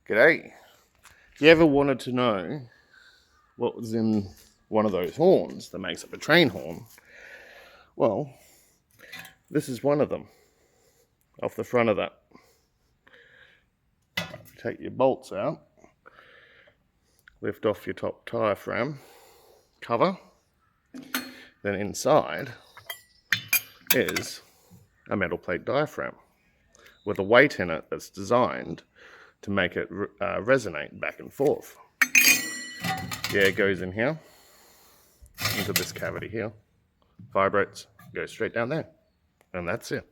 G'day. You ever wanted to know what was in one of those horns that makes up a train horn? Well, this is one of them. Off the front of that. Take your bolts out. Lift off your top diaphragm cover. Then inside is a metal plate diaphragm with a weight in it that's designed to make it resonate back and forth. The air goes in here, into this cavity here, vibrates, goes straight down there, and that's it.